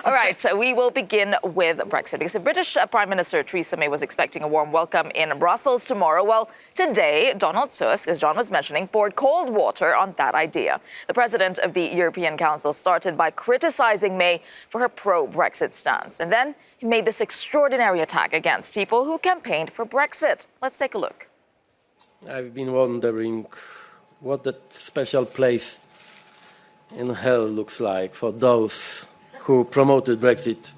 All right, we will begin with Brexit, because the British Prime Minister Theresa May was expecting a warm welcome in Brussels tomorrow. Well, today, Donald Tusk, as John was mentioning, poured cold water on that idea. The president of the European Council started by criticizing May for her pro-Brexit stance. And then he made this extraordinary attack against people who campaigned for Brexit. Let's take a look. I've been wondering what that special place in hell looks like for those who promoted Brexit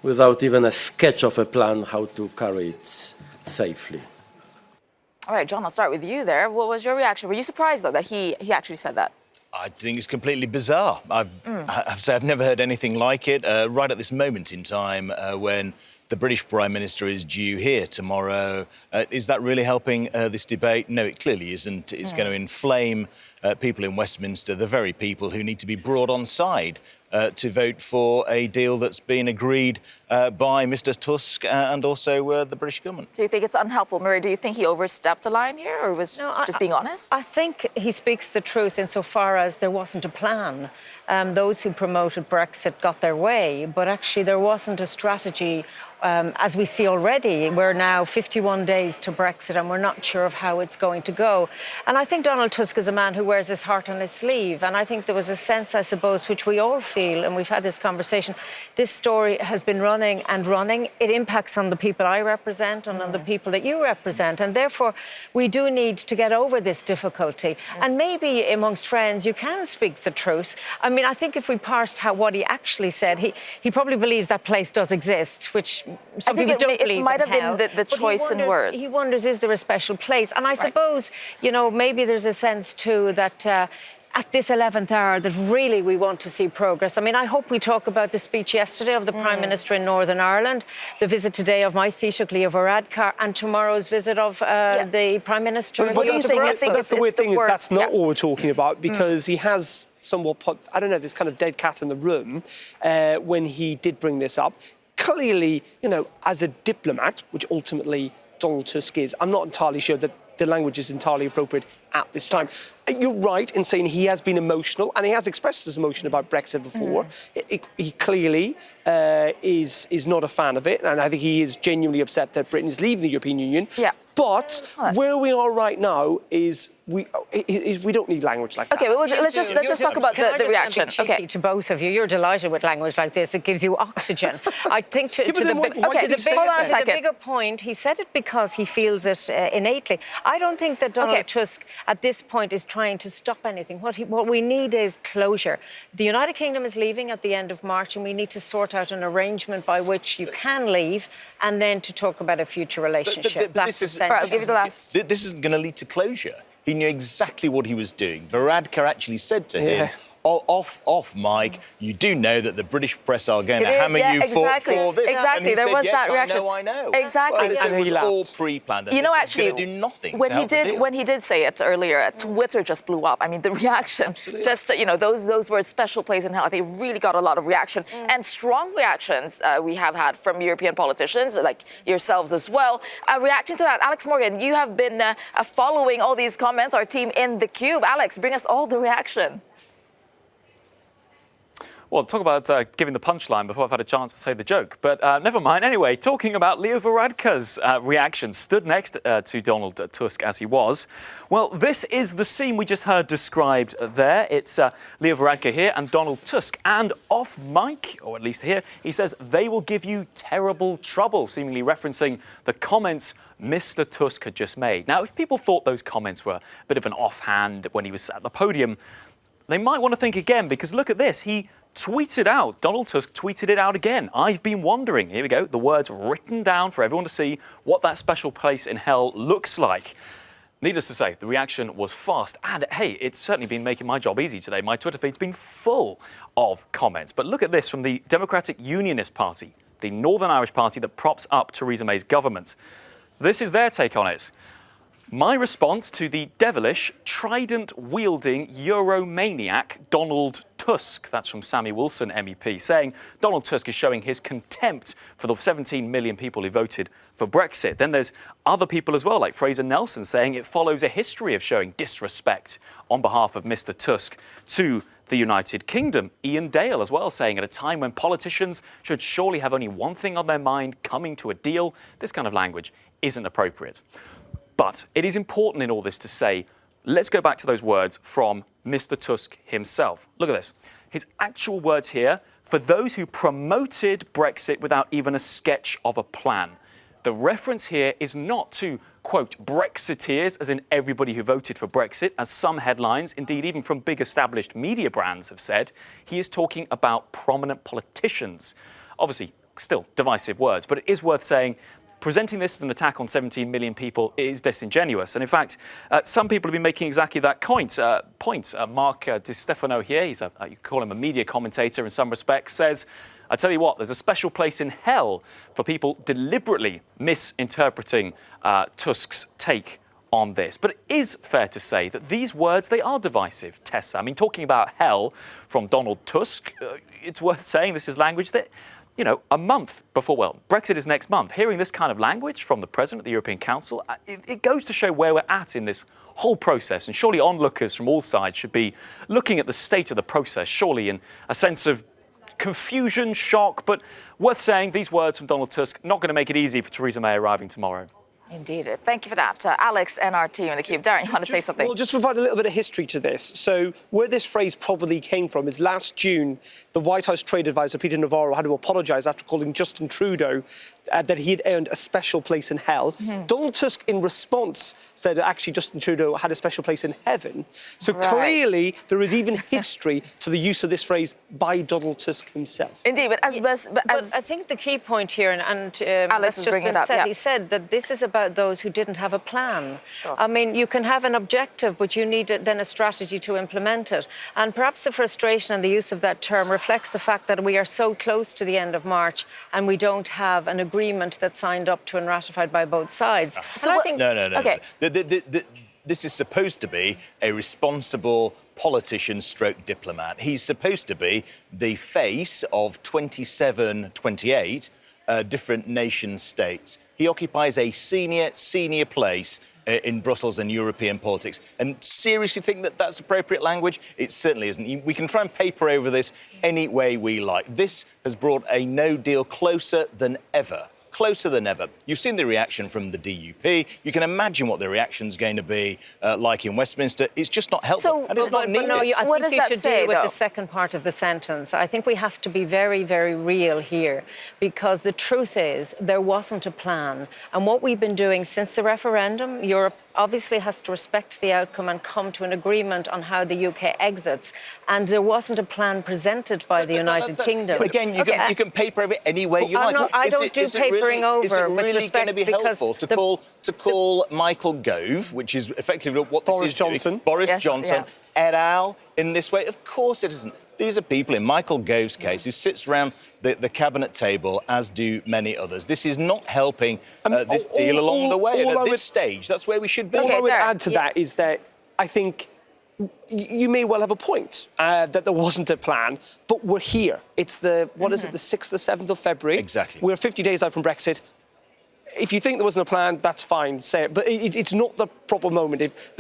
without even a sketch of a plan how to carry it safely. All right, John, I'll start with you there. What was your reaction? Were you surprised, though, that he actually said that? I think it's completely bizarre. I've never heard anything like it. Right at this moment in time, when the British Prime Minister is due here tomorrow, is that really helping this debate? No, it clearly isn't. It's going to inflame people in Westminster, the very people who need to be brought on side to vote for a deal that's been agreed by Mr Tusk and also the British government. Do you think it's unhelpful? Murray, do you think he overstepped a line here, or was just being honest? I think he speaks the truth insofar as there wasn't a plan. Those who promoted Brexit got their way, but actually there wasn't a strategy. As we see already, we're now 51 days to Brexit and we're not sure of how it's going to go. And I think Donald Tusk is a man who wears his heart on his sleeve. And I think there was a sense, I suppose, which we all feel, and we've had this conversation, this story has been running and running. It impacts on the people I represent and on the people that you represent. And therefore, we do need to get over this difficulty. And maybe amongst friends, you can speak the truth. I mean, I think if we parsed what he actually said, he probably believes that place does exist, which some people don't believe. It might have been the choice in words. He wonders, is there a special place? And I suppose, you know, maybe there's a sense too that at this 11th hour that really we want to see progress. I mean, I hope we talk about the speech yesterday of the Prime Minister in Northern Ireland, the visit today of my Taoiseach Leo Varadkar, and tomorrow's visit of the Prime Minister. But that's the weird thing is that's not all we're talking about, because he has somewhat put, I don't know, this kind of dead cat in the room when he did bring this up. Clearly, you know, as a diplomat, which ultimately Donald Tusk is, I'm not entirely sure that the language is entirely appropriate at this time. You're right in saying he has been emotional, and he has expressed his emotion about Brexit before. He clearly is not a fan of it, and I think he is genuinely upset that Britain is leaving the European Union. Yeah. But where we are right now is we don't need language like that. Okay, well, let's just talk about the reaction. Okay, to both of you, you're delighted with language like this. It gives you oxygen. I think the bigger point, he said it because he feels it innately. I don't think that Donald Tusk at this point is trying to stop anything. What we need is closure. The United Kingdom is leaving at the end of March, and we need to sort out an arrangement by which you can leave, and then to talk about a future relationship. I'll give you the last. This isn't going to lead to closure. He knew exactly what he was doing. Varadkar actually said to him, off, Mike, you do know that the British press are going to hammer you for this. Exactly, there was that reaction. I know. Exactly. Well, it was all pre-planned. You know, actually, do nothing when he did say it earlier, Twitter just blew up. I mean, the reaction, just, you know, those words, special place in hell, they really got a lot of reaction. And strong reactions we have had from European politicians, like yourselves as well. Reacting to that, Alex Morgan, you have been following all these comments, our team in the Cube. Alex, bring us all the reaction. Well, talk about giving the punchline before I've had a chance to say the joke. But never mind. Anyway, talking about Leo Varadkar's reaction, stood next to Donald Tusk as he was. Well, this is the scene we just heard described there. It's Leo Varadkar here and Donald Tusk. And off mic, or at least here, he says they will give you terrible trouble, seemingly referencing the comments Mr Tusk had just made. Now, if people thought those comments were a bit of an offhand when he was at the podium, they might want to think again, because look at this. He tweeted out, Donald Tusk tweeted it out again. I've been wondering, here we go, the words written down for everyone to see what that special place in hell looks like. Needless to say, the reaction was fast. And hey, it's certainly been making my job easy today. My Twitter feed's been full of comments. But look at this from the Democratic Unionist Party, the Northern Irish party that props up Theresa May's government. This is their take on it. My response to the devilish, trident-wielding Euromaniac Donald Tusk. That's from Sammy Wilson, MEP, saying Donald Tusk is showing his contempt for the 17 million people who voted for Brexit. Then there's other people as well, like Fraser Nelson, saying it follows a history of showing disrespect on behalf of Mr Tusk to the United Kingdom. Ian Dale as well saying at a time when politicians should surely have only one thing on their mind, coming to a deal, this kind of language isn't appropriate. But it is important in all this to say, let's go back to those words from Mr. Tusk himself. Look at this. His actual words here, for those who promoted Brexit without even a sketch of a plan. The reference here is not to, quote, Brexiteers, as in everybody who voted for Brexit, as some headlines, indeed even from big established media brands have said. He is talking about prominent politicians. Obviously, still divisive words, but it is worth saying presenting this as an attack on 17 million people is disingenuous. And in fact, some people have been making exactly that point. Mark Di Stefano here, he's you call him a media commentator in some respects, says, I tell you what, there's a special place in hell for people deliberately misinterpreting Tusk's take on this. But it is fair to say that these words, they are divisive, Tessa. I mean, talking about hell from Donald Tusk, it's worth saying this is language that, you know, a month before, well, Brexit is next month. Hearing this kind of language from the President of the European Council, it goes to show where we're at in this whole process. And surely onlookers from all sides should be looking at the state of the process, surely in a sense of confusion, shock, but worth saying these words from Donald Tusk, not going to make it easy for Theresa May arriving tomorrow. Indeed. Thank you for that. Alex and our team in the Cube. Darren, you want to say something? Well, just to provide a little bit of history to this. So where this phrase probably came from is last June, the White House trade advisor, Peter Navarro, had to apologise after calling Justin Trudeau that he had earned a special place in hell. Mm-hmm. Donald Tusk, in response, said that actually Justin Trudeau had a special place in heaven. So clearly there is even history to the use of this phrase by Donald Tusk himself. Indeed, but I think the key point here, and Alex has just been said, he said that this is about those who didn't have a plan. Sure. I mean, you can have an objective, but you need then a strategy to implement it. And perhaps the frustration and the use of that term reflects the fact that we are so close to the end of March and we don't have an agreement that's signed up to and ratified by both sides. So I think, no. Okay. This is supposed to be a responsible politician stroke diplomat. He's supposed to be the face of 28 different nation states. He occupies a senior place in Brussels and European politics. And seriously think that that's appropriate language? It certainly isn't. We can try and paper over this any way we like. This has brought a no deal closer than ever. Closer than ever. You've seen the reaction from the DUP. You can imagine what the reaction's going to be like in Westminster. It's just not helpful, and it's not needed. No, I what think does you that should say, deal with though? the second part of the sentence. I think we have to be very, very real here, because the truth is there wasn't a plan. And what we've been doing since the referendum, Europe obviously has to respect the outcome and come to an agreement on how the UK exits. And there wasn't a plan presented by the United Kingdom. Again, you can paper over it any way you like. I don't do papering over. Is it with really going to be helpful to call Michael Gove, which is effectively what this is doing, Boris Johnson, et al. In this way? Of course it isn't. These are people, in Michael Gove's case, who sits around the cabinet table, as do many others. This is not helping this deal along the way. And at this stage, that's where we should be. All I would add to that is that I think you may well have a point that there wasn't a plan, but we're here. It's the 6th or 7th of February. Exactly. We're 50 days out from Brexit. If you think there wasn't a plan, that's fine, say it. But it's not the proper moment. If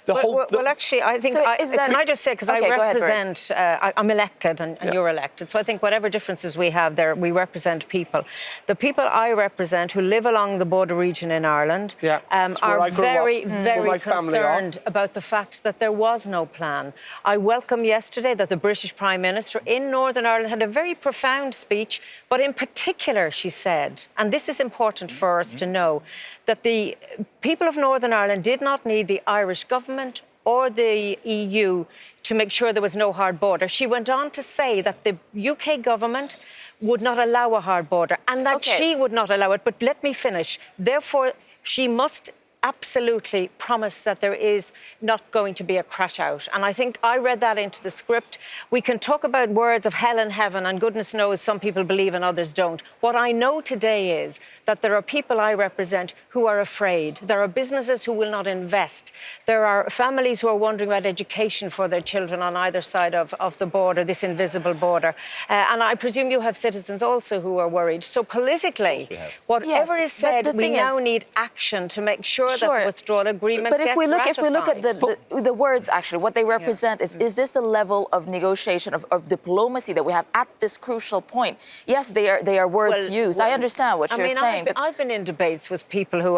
Well, actually, I think... can I just say, because I represent... I'm elected and you're elected, so I think whatever differences we have there, we represent people. The people I represent who live along the border region in Ireland are very, very concerned about the fact that there was no plan. I welcome yesterday that the British Prime Minister in Northern Ireland had a very profound speech, but in particular, she said, and this is important for us to know, that the people of Northern Ireland did not need the Irish government or the EU to make sure there was no hard border. She went on to say that the UK government would not allow a hard border and that she would not allow it. But let me finish. Therefore, she must absolutely promise that there is not going to be a crash out. And I think I read that into the script. We can talk about words of hell and heaven, and goodness knows some people believe and others don't. What I know today is that there are people I represent who are afraid. There are businesses who will not invest. There are families who are wondering about education for their children on either side of the border, this invisible border. And I presume you have citizens also who are worried. So politically, whatever is said, we now need action to make sure that the withdrawal agreement But if we look ratified. at the words, actually, what they represent is this the level of negotiation, of diplomacy that we have at this crucial point? Yes, they are words used. I understand what you're saying. I've been in debates with people who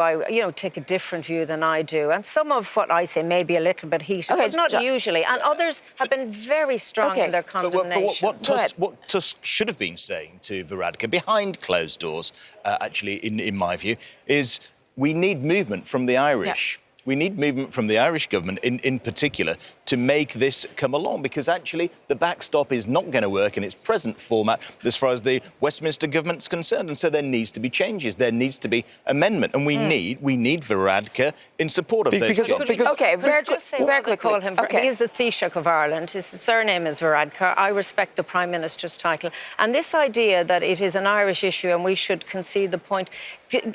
take a different view than I do, and some of what I say may be a little bit heated, but not usually. And others have been very strong in their condemnation. But what Tusk should have been saying to Varadkar behind closed doors, actually, in my view, is we need movement from the Irish. We need movement from the Irish government in particular to make this come along, because actually the backstop is not going to work in its present format as far as the Westminster government's concerned. And so there needs to be changes. There needs to be amendment. And we need Varadkar in support of those changes. Very quickly. Call him. He is the Taoiseach of Ireland. His surname is Varadkar. I respect the Prime Minister's title. And this idea that it is an Irish issue and we should concede the point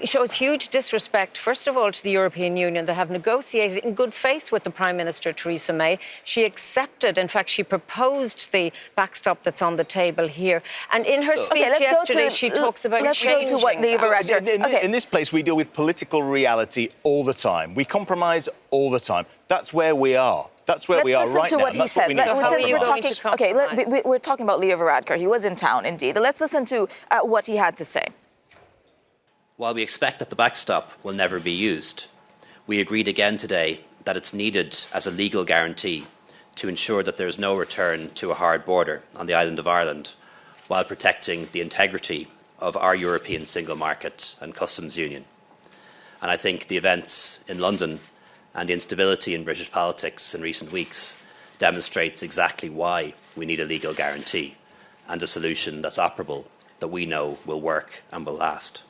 shows huge disrespect, first of all, to the European Union that have negotiated in good faith with the Prime Minister, Theresa May. She accepted, in fact, she proposed the backstop that's on the table here. And in her speech yesterday, she talks about changing. Let's go to what Leo Varadkar... In this place, we deal with political reality all the time. We compromise all the time. That's where we are. That's where we are right now. Let's listen to what he said. We're talking about Leo Varadkar. He was in town, indeed. Let's listen to what he had to say. While we expect that the backstop will never be used, we agreed again today that it's needed as a legal guarantee to ensure that there is no return to a hard border on the island of Ireland, while protecting the integrity of our European single market and customs union. And I think the events in London and the instability in British politics in recent weeks demonstrates exactly why we need a legal guarantee and a solution that's operable, that we know will work and will last.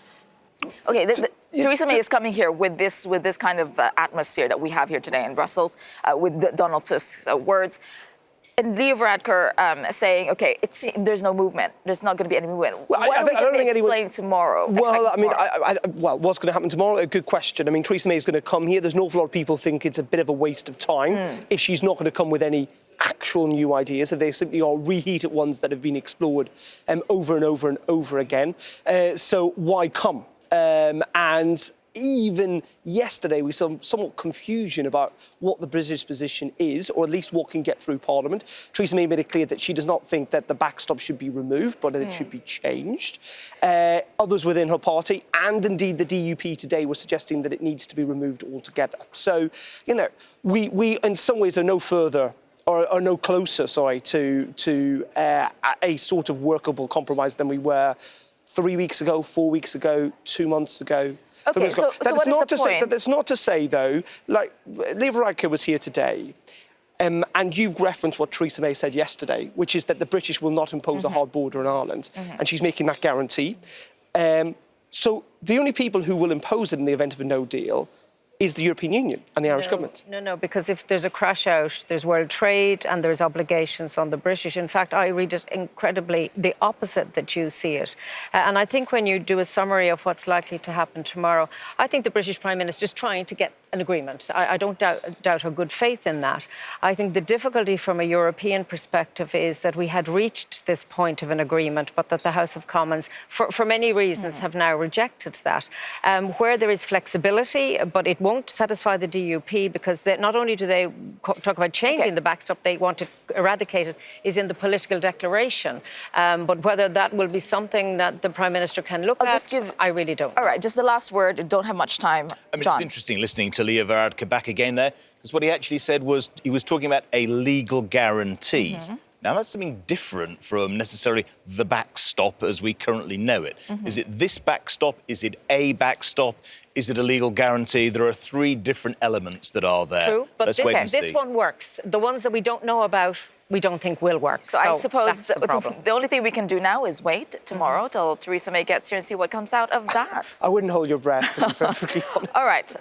Okay, Theresa May is coming here with this kind of atmosphere that we have here today in Brussels, with Donald Tusk's words. And Leo Varadkar saying, OK, there's no movement. There's not going to be any movement. Well, what are we explaining tomorrow? Well, I mean, what's going to happen tomorrow? A good question. I mean, Theresa May is going to come here. There's an awful lot of people think it's a bit of a waste of time if she's not going to come with any actual new ideas, if they simply are reheated ones that have been explored over and over and over again. So why come? And even yesterday, we saw somewhat confusion about what the British position is, or at least what can get through Parliament. Theresa May made it clear that she does not think that the backstop should be removed, but that it should be changed. Others within her party, and indeed the DUP today, were suggesting that it needs to be removed altogether. So, we in some ways are no further or no closer, to a sort of workable compromise than we were 3 weeks ago, 4 weeks ago, 2 months ago. Okay, so what is the point? That's not to say, though, like, Leo Varadkar was here today, and you've referenced what Theresa May said yesterday, which is that the British will not impose a hard border in Ireland, and she's making that guarantee. So the only people who will impose it in the event of a no deal is the European Union and the Irish government. No, because if there's a crash out, there's world trade and there's obligations on the British. In fact, I read it incredibly the opposite that you see it. And I think when you do a summary of what's likely to happen tomorrow, I think the British Prime Minister is trying to get an agreement. I don't doubt her good faith in that. I think the difficulty from a European perspective is that we had reached this point of an agreement, but that the House of Commons, for many reasons, have now rejected that. Where there is flexibility, but it won't satisfy the DUP, because not only do they talk about changing the backstop, they want to eradicate it, is in the political declaration. But whether that will be something that the Prime Minister can look at, I really don't know. All right, just the last word. Don't have much time. I mean, John. It's interesting listening to Leo Varadkar back again there, because what he actually said was he was talking about a legal guarantee. Now, that's something different from necessarily the backstop as we currently know it. Is it this backstop? Is it a backstop? Is it a legal guarantee? There are three different elements that are there. True, but this one works. The ones that we don't know about, we don't think will work. So I suppose the only thing we can do now is wait tomorrow till Theresa May gets here and see what comes out of that. I wouldn't hold your breath, to be perfectly honest. All right.